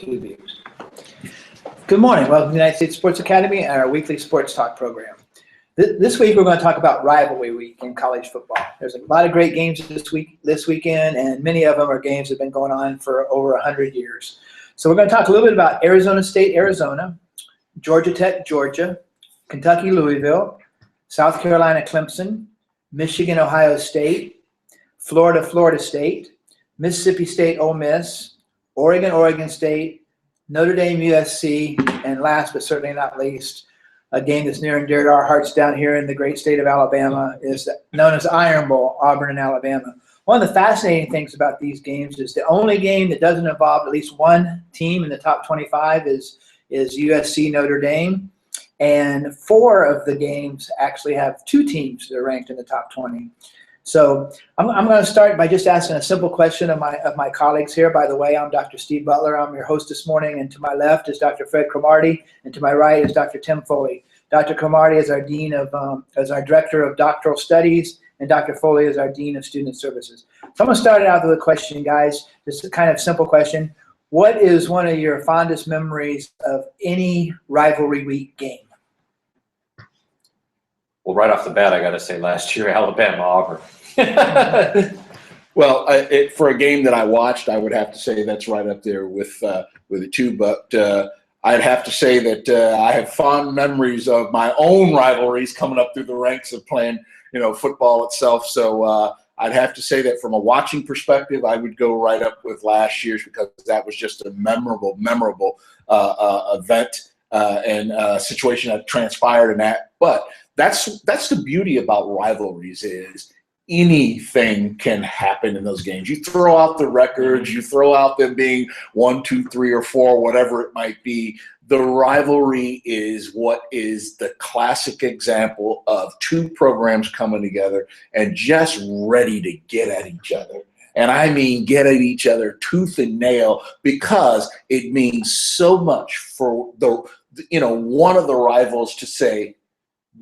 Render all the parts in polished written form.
Two views. Good morning. Welcome to the United States Sports Academy and our weekly sports talk program. This week we're going to talk about rivalry week in college football. There's a lot of great games this weekend, and many of them are games that have been going on for over 100 years. So we're going to talk a little bit about Arizona State, Arizona, Georgia Tech, Georgia, Kentucky, Louisville, South Carolina, Clemson, Michigan, Ohio State, Florida, Florida State, Mississippi State, Ole Miss, Oregon, Oregon State, Notre Dame, USC, and last but certainly not least, a game that's near and dear to our hearts down here in the great state of Alabama is known as Iron Bowl, Auburn and Alabama. One of the fascinating things about these games is the only game that doesn't involve at least one team in the top 25 is USC Notre Dame, and 4 of the games actually have 2 teams that are ranked in the top 20. So I'm going to start by just asking a simple question of my colleagues here. By the way, I'm Dr. Steve Butler. I'm your host this morning, and to my left is Dr. Fred Cromartie, and to my right is Dr. Tim Foley. Dr. Cromartie is our dean of as our director of doctoral studies, and Dr. Foley is our dean of student services. So I'm going to start it out with a question, guys. Just a kind of simple question. What is one of your fondest memories of any rivalry week game? Well, right off the bat, I got to say last year, Alabama, Auburn. Well, for a game that I watched, I would have to say that's right up there with the two. But I'd have to say that I have fond memories of my own rivalries coming up through the ranks of playing, football itself. So I'd have to say that from a watching perspective, I would go right up with last year's because that was just a memorable event and situation that transpired in that. But that's the beauty about rivalries is anything can happen in those games. You throw out the records, you throw out them being 1, 2, 3, or 4, whatever it might be. The rivalry is what is the classic example of 2 programs coming together and just ready to get at each other. And I mean get at each other tooth and nail because it means so much for one of the rivals to say,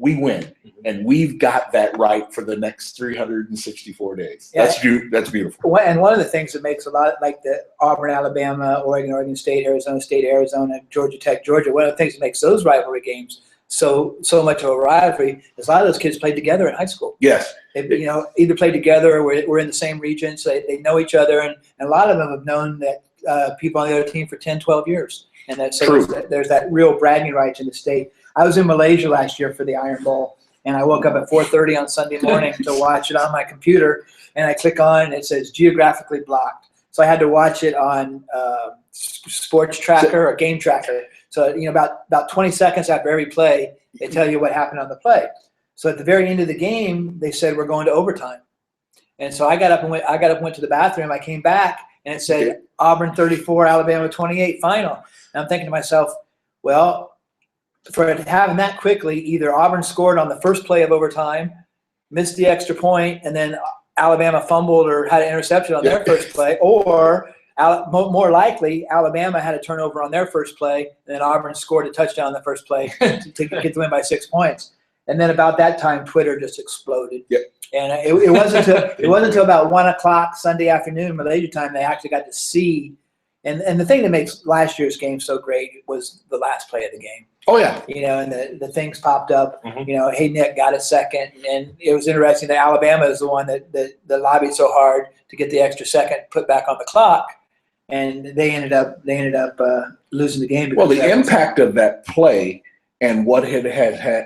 we win, and we've got that right for the next 364 days. Yeah. That's beautiful. And one of the things that makes a lot like the Auburn, Alabama, Oregon, Oregon State, Arizona, Georgia Tech, Georgia, one of the things that makes those rivalry games so much of a rivalry is a lot of those kids played together in high school. Yes. They, either played together or we're in the same region, so they know each other, and a lot of them have known that people on the other team for 10, 12 years. And that's so there's that real bragging rights in the state. I was in Malaysia last year for the Iron Bowl, and I woke up at 4:30 on Sunday morning to watch it on my computer, and I click on and it says geographically blocked. So I had to watch it on Sports Tracker or Game Tracker. So about 20 seconds after every play, they tell you what happened on the play. So at the very end of the game, they said we're going to overtime, and so I got up and went to the bathroom. I came back and it said Auburn 34, Alabama 28 final. And I'm thinking to myself, well, for it having that quickly, either Auburn scored on the first play of overtime, missed the extra point, and then Alabama fumbled or had an interception on their first play, or more likely, Alabama had a turnover on their first play, and then Auburn scored a touchdown on the first play to get the win by 6 points. And then about that time, Twitter just exploded. Yep. And it wasn't until about 1 o'clock Sunday afternoon, Malaysia time, they actually got to see. And the thing that makes last year's game so great was the last play of the game. Oh, yeah. And the things popped up. Hey, Nick got a second. And it was interesting that Alabama is the one that lobbied so hard to get the extra second put back on the clock. And they ended up losing the game. Well, the impact of that play and what it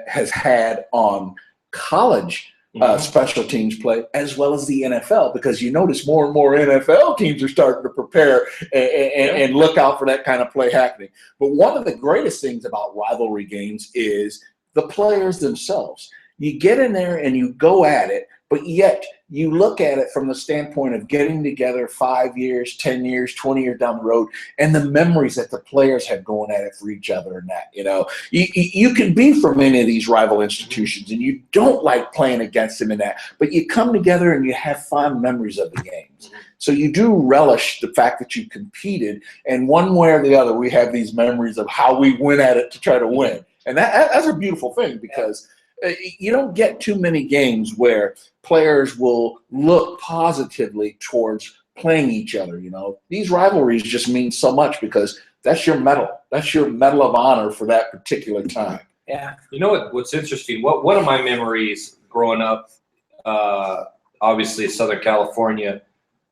has had on college special teams play, as well as the NFL, because you notice more and more NFL teams are starting to prepare and look out for that kind of play happening. But one of the greatest things about rivalry games is the players themselves. You get in there and you go at it, but yet you look at it from the standpoint of getting together 5 years, 10 years, 20 years down the road, and the memories that the players have going at it for each other and that, You can be from any of these rival institutions, and you don't like playing against them in that, but you come together and you have fond memories of the games. So you do relish the fact that you competed, and one way or the other, we have these memories of how we went at it to try to win. And that's a beautiful thing because you don't get too many games where players will look positively towards playing each other. These rivalries just mean so much because That's your medal. That's your medal of honor for that particular time. Yeah. You know what's interesting? One of my memories growing up, obviously Southern California,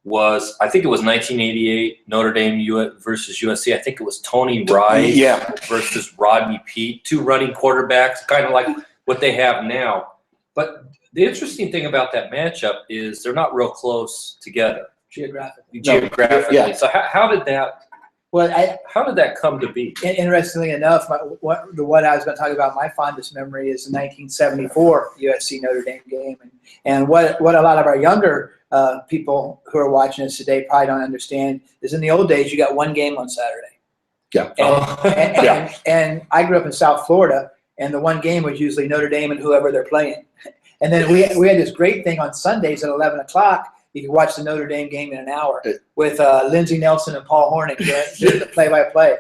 was I think it was 1988 Notre Dame versus USC. I think it was Tony Rice versus Rodney Peete, two running quarterbacks, kind of like what they have now. But the interesting thing about that matchup is they're not real close together Geographically. Yeah. So how did that? Well, how did that come to be? Interestingly enough, what I was going to talk about, my fondest memory is the 1974 USC Notre Dame game, and what a lot of our younger people who are watching us today probably don't understand is in the old days you got one game on Saturday. Yeah. And I grew up in South Florida, and the one game was usually Notre Dame and whoever they're playing, and then we had this great thing on Sundays at 11 o'clock. You could watch the Notre Dame game in an hour with Lindsey Nelson and Paul Hornick doing the play-by-play.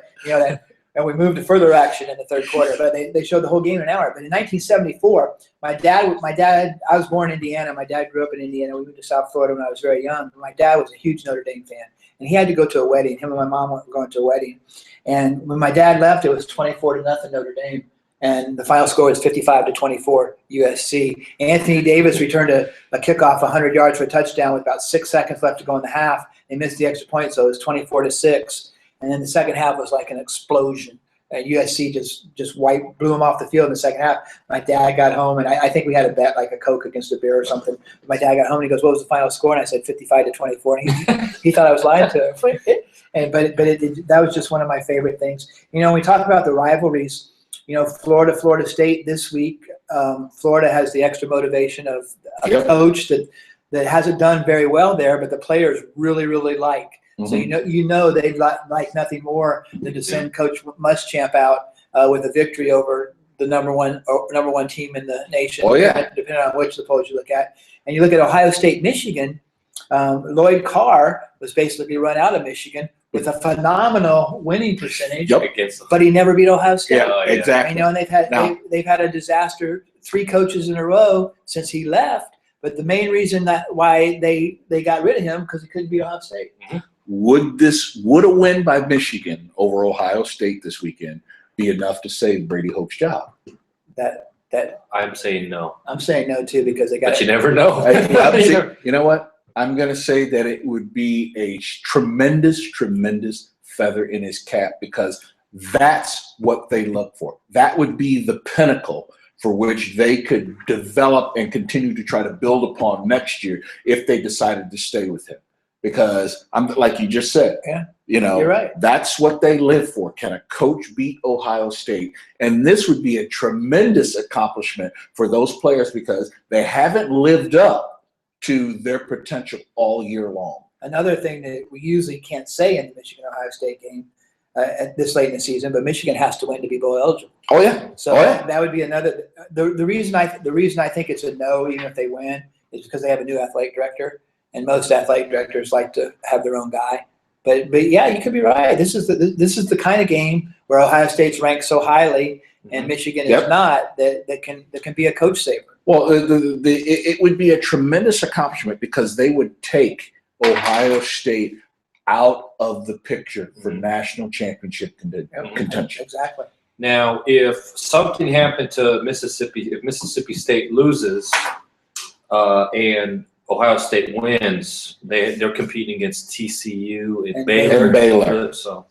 And we moved to further action in the third quarter, but they showed the whole game in an hour. But in 1974, my dad, I was born in Indiana. My dad grew up in Indiana. We moved to South Florida when I was very young. But my dad was a huge Notre Dame fan, and he had to go to a wedding. Him and my mom were going to a wedding, and when my dad left, it was 24-0 Notre Dame. And the final score was 55-24 USC. Anthony Davis returned a kickoff 100 yards for a touchdown with about 6 seconds left to go in the half. They missed the extra point, so it was 24-6. And then the second half was like an explosion. USC just blew them off the field in the second half. My dad got home, and I think we had a bet, like a Coke against a beer or something. My dad got home, and he goes, "What was the final score?" And I said 55-24. And he thought I was lying to him. But that was just one of my favorite things. When we talk about the rivalries, Florida State this week, Florida has the extra motivation of a coach that hasn't done very well there, but the players really, really like. Mm-hmm. So they'd like nothing more than to send Coach Muschamp out with a victory over the number one team in the nation. Oh yeah, depending on which the polls you look at. And you look at Ohio State, Michigan. Lloyd Carr was basically run out of Michigan with a phenomenal winning percentage, but he never beat Ohio State. Yeah, exactly. And they've had a disaster 3 coaches in a row since he left. But the main reason why they got rid of him because he couldn't beat Ohio State. Mm-hmm. Would a win by Michigan over Ohio State this weekend be enough to save Brady Hoke's job? That I'm saying no. I'm saying no too because they got. But you never know. You know what? I'm going to say that it would be a tremendous, tremendous feather in his cap because that's what they look for. That would be the pinnacle for which they could develop and continue to try to build upon next year if they decided to stay with him. Because I'm like you just said, you're right. That's what they live for. Can a coach beat Ohio State? And this would be a tremendous accomplishment for those players because they haven't lived up to their potential all year long. Another thing that we usually can't say in the Michigan-Ohio State game at this late in the season, but Michigan has to win to be bowl eligible. Oh yeah. So that would be another. The reason I think it's a no, even if they win, is because they have a new athletic director, and most athletic directors like to have their own guy. But yeah, you could be right. This is the kind of game where Ohio State's ranked so highly and Michigan is not that can be a coach saver. Well, it would be a tremendous accomplishment because they would take Ohio State out of the picture for national championship contention. Exactly. Now, if something happened to Mississippi, if Mississippi State loses and Ohio State wins, they're competing against TCU and Baylor. So,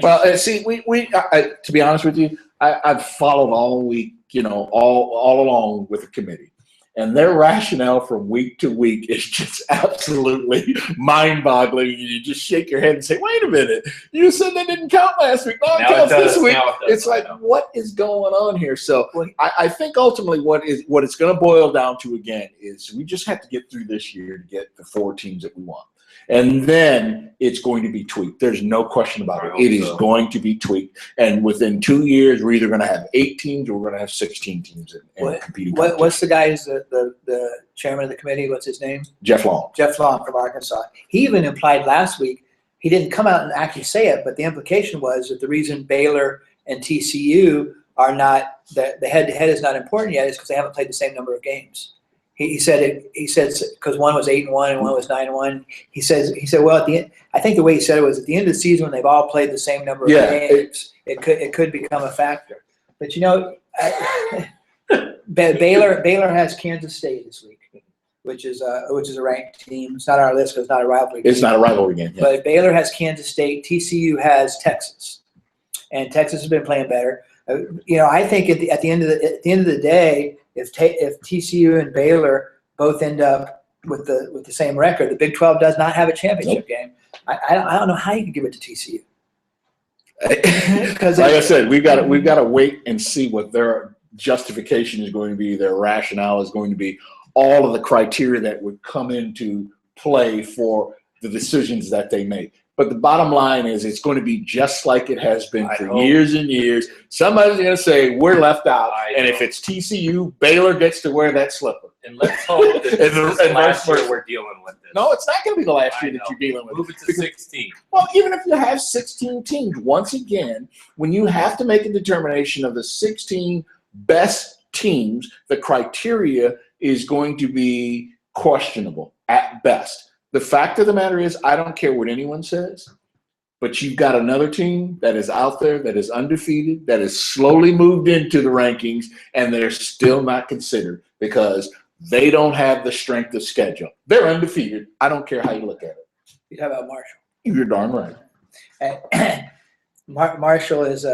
well, see, I, to be honest with you, I've followed all week, all along with the committee, and their rationale from week to week is just absolutely mind-boggling. You just shake your head and say, "Wait a minute, you said that didn't count last week. No, it counts this week." It's like, what is going on here? So, I think ultimately what it's going to boil down to again is we just have to get through this year to get the 4 teams that we want. And then it's going to be tweaked. There's no question about it. It is going to be tweaked. And within 2 years, we're either going to have 8 teams or we're going to have 16 teams competing. What's the guy who's the chairman of the committee? What's his name? Jeff Long. Jeff Long from Arkansas. He even implied last week, he didn't come out and actually say it, but the implication was that the reason Baylor and TCU are not, the head-to-head is not important yet is because they haven't played the same number of games. He said because one was 8-1 and one was 9-1. He said, well, at the end, I think the way he said it was at the end of the season when they've all played the same number of games, it could become a factor. But Baylor has Kansas State this week, which is a ranked team. It's not on our list because it's not a rivalry game. It's not a rivalry game. Yeah. But Baylor has Kansas State. TCU has Texas, and Texas has been playing better. I think at the end of the day, if TCU and Baylor both end up with the same record, the Big 12 does not have a championship game. I don't know how you can give it to TCU. Like I said, we've got to wait and see what their justification is going to be, their rationale is going to be, all of the criteria that would come into play for the decisions that they make. But the bottom line is it's going to be just like it has been for years and years. Somebody's going to say, we're left out. And if it's TCU, Baylor gets to wear that slipper. And let's hope that this is the last year we're dealing with this. No, it's not going to be the last year that you're dealing with it. Move it to 16. Well, even if you have 16 teams, once again, when you have to make a determination of the 16 best teams, the criteria is going to be questionable at best. The fact of the matter is, I don't care what anyone says, but you've got another team that is out there, that is undefeated, that has slowly moved into the rankings, and they're still not considered because they don't have the strength of schedule. They're undefeated. I don't care how you look at it. You talk about Marshall. You're darn right. Marshall is,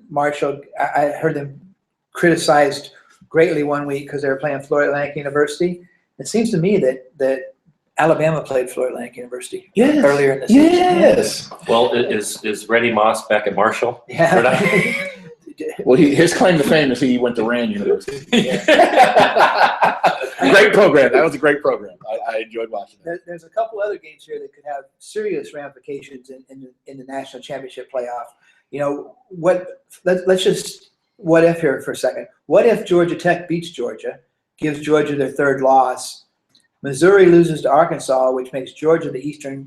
Marshall, I heard them criticized greatly one week because they were playing Florida Atlantic University. It seems to me that Alabama played Florida Atlantic University earlier in the season. Yes. Well, is Reddy Moss back at Marshall? Yeah. Well, his claim to fame is he went to Rand University. Great program. That was a great program. I enjoyed watching that. There's a couple other games here that could have serious ramifications in the national championship playoff. Let's just what if here for a second. What if Georgia Tech beats Georgia, gives Georgia their third loss? Missouri loses to Arkansas, which makes Georgia the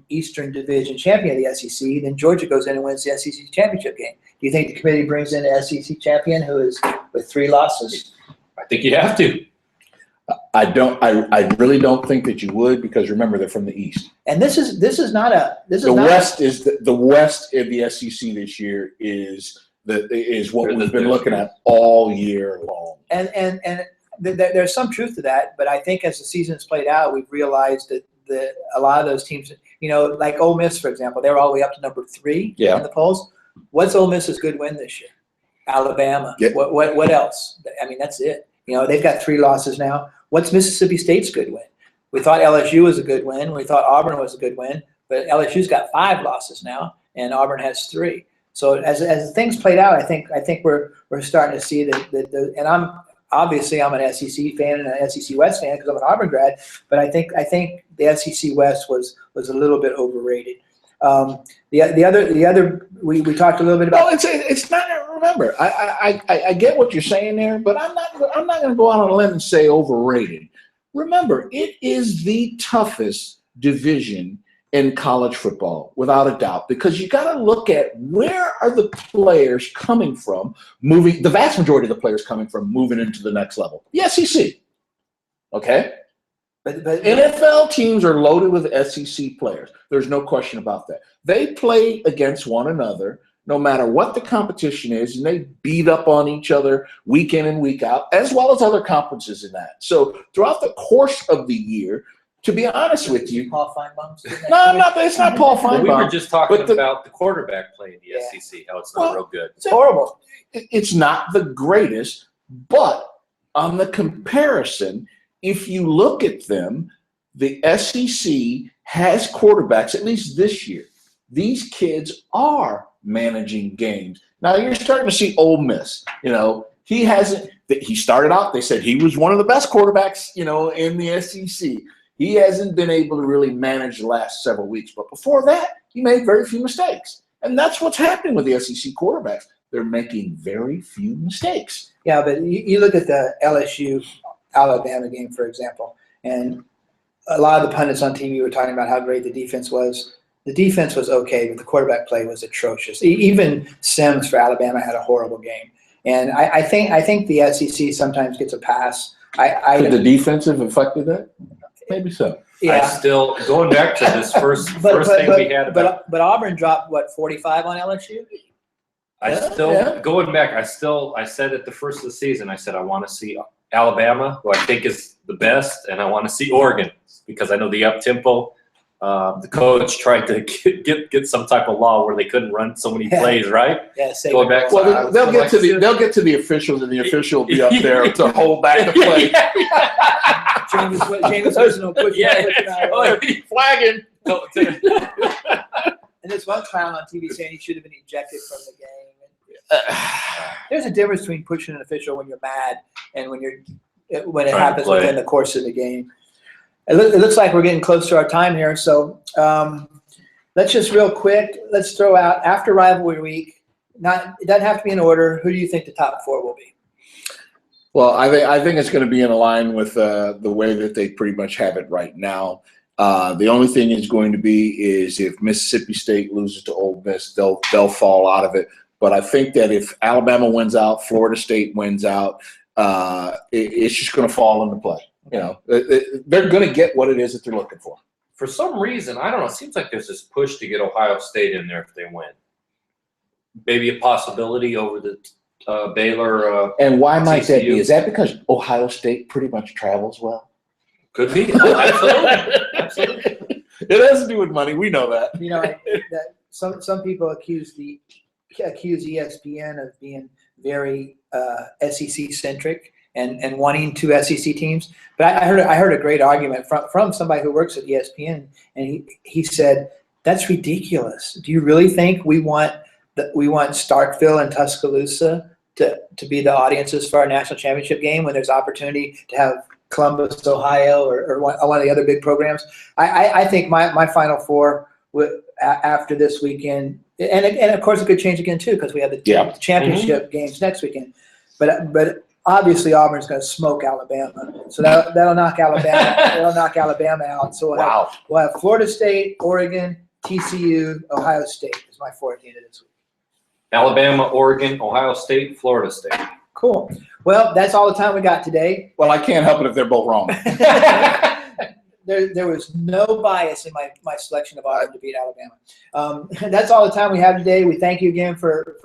Eastern Division champion of the SEC. Then Georgia goes in and wins the SEC championship game. Do you think the committee brings in an SEC champion who is with 3 losses? I think you have to. I don't. I really don't think that you would, because remember, they're from the East. And this is not the West is the West of the SEC this year is what we've been looking at all year long. And there's some truth to that, but I think as the season has played out, we've realized that a lot of those teams, like Ole Miss, for example, they were all the way up to number 3 in the polls. What's Ole Miss's good win this year? Alabama. Yep. What else? I mean, that's it. They've got 3 losses now. What's Mississippi State's good win? We thought LSU was a good win. We thought Auburn was a good win, but LSU's got 5 losses now, and Auburn has 3. So as things played out, I think we're starting to see that. And I'm an SEC fan and an SEC West fan because I'm an Auburn grad, but I think the SEC West was a little bit overrated. The other we talked a little bit about. Well, it's not. Remember, I get what you're saying there, but I'm not going to go out on a limb and say overrated. Remember, it is the toughest division in college football, without a doubt, because you got to look at where are the players coming from, the vast majority of the players coming from moving into the next level. The SEC, okay? But NFL teams are loaded with SEC players. There's no question about that. They play against one another no matter what the competition is, and they beat up on each other week in and week out, as well as other conferences in that. So throughout the course of the year, to be honest with you, Paul Feinbaum's it's not Paul Feinbaum. We were just talking about the quarterback play in the SEC, how it's not real good. It's horrible. It's not the greatest, but on the comparison, if you look at them, the SEC has quarterbacks, at least this year. These kids are managing games. Now you're starting to see Ole Miss. He started out, they said he was one of the best quarterbacks, in the SEC. He hasn't been able to really manage the last several weeks. But before that, he made very few mistakes. And that's what's happening with the SEC quarterbacks. They're making very few mistakes. Yeah, but you look at the LSU-Alabama game, for example, and a lot of the pundits on TV were talking about how great the defense was. The defense was okay, but the quarterback play was atrocious. Even Sims for Alabama had a horrible game. And I think the SEC sometimes gets a pass Could the defensive affected that? Maybe so. I still going back to this first thing we had about. But Auburn dropped what 45 on LSU. Going back. I said at the first of the season, I said I want to see Alabama, who I think is the best, and I want to see Oregon because I know the up tempo. The coach tried to get some type of law where they couldn't run so many plays, right? Yeah, going back. Well, they'll get to the officials, and the official will be up there to hold back the play. James Wilson will flagging. And there's one clown on TV saying he should have been ejected from the game. There's a difference between pushing an official when you're mad and when it happens within the course of the game. It looks like we're getting close to our time here, so let's just real quick. Let's throw out after rivalry week. It doesn't have to be in order. Who do you think the top 4 will be? Well, I think it's going to be in line with the way that they pretty much have it right now. The only thing is going to be is if Mississippi State loses to Ole Miss, they'll fall out of it. But I think that if Alabama wins out, Florida State wins out, it's just going to fall into play. You know, they're going to get what it is that they're looking for. For some reason, I don't know. It seems like there's this push to get Ohio State in there if they win. Maybe a possibility over the Baylor. And why might TCU. that be? Is that because Ohio State pretty much travels well? Could be. Absolutely. It has to do with money. We know that. You know, that some people accuse ESPN of being very SEC centric and wanting 2 SEC teams. But I heard a great argument from somebody who works at ESPN, and he said that's ridiculous. Do you really think we want Starkville and Tuscaloosa to be the audiences for our national championship game when there's opportunity to have Columbus, Ohio, or one of the other big programs? I think my Final Four after this weekend, and of course it could change again too because we have the championship games next weekend. But obviously Auburn's going to smoke Alabama, so that'll knock Alabama out. So we'll have Florida State, Oregon, TCU, Ohio State is my 4 at the end of this week. Alabama, Oregon, Ohio State, Florida State. Cool. Well, that's all the time we got today. Well, I can't help it if they're both wrong. There was no bias in my selection of Auburn to beat Alabama. That's all the time we have today. We thank you again for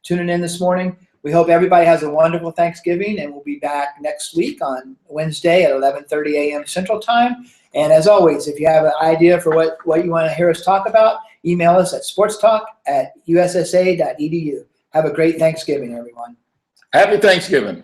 tuning in this morning. We hope everybody has a wonderful Thanksgiving, and we'll be back next week on Wednesday at 11:30 a.m. Central Time. And as always, if you have an idea for what you want to hear us talk about, email us at sportstalk@ussa.edu. Have a great Thanksgiving, everyone. Happy Thanksgiving.